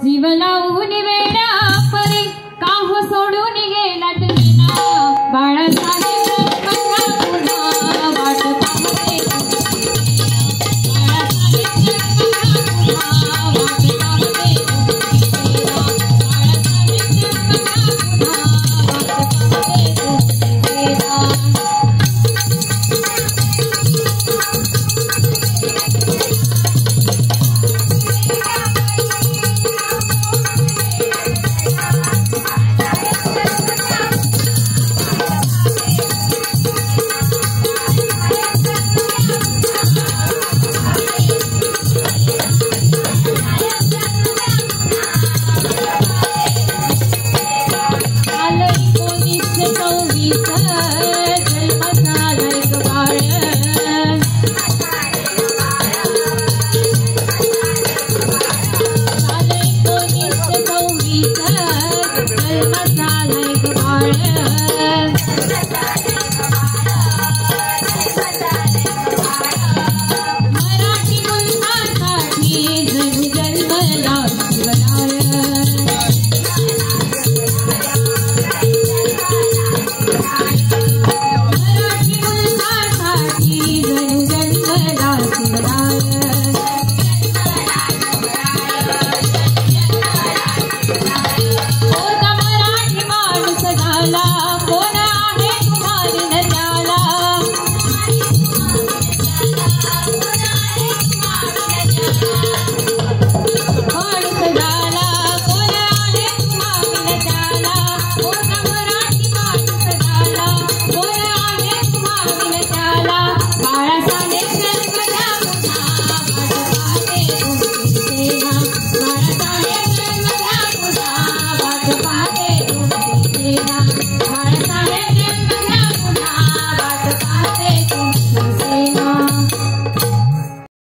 जीवनाहून वेडा परी काहो सोडून गेला तुझा बाळासाहेब जन्मला पुन्हा वाट पाहते बाळासाहेब जन्मला पुन्हा वाट पाहते बाळासाहेब जन्मला पुन्हा वाट पाहते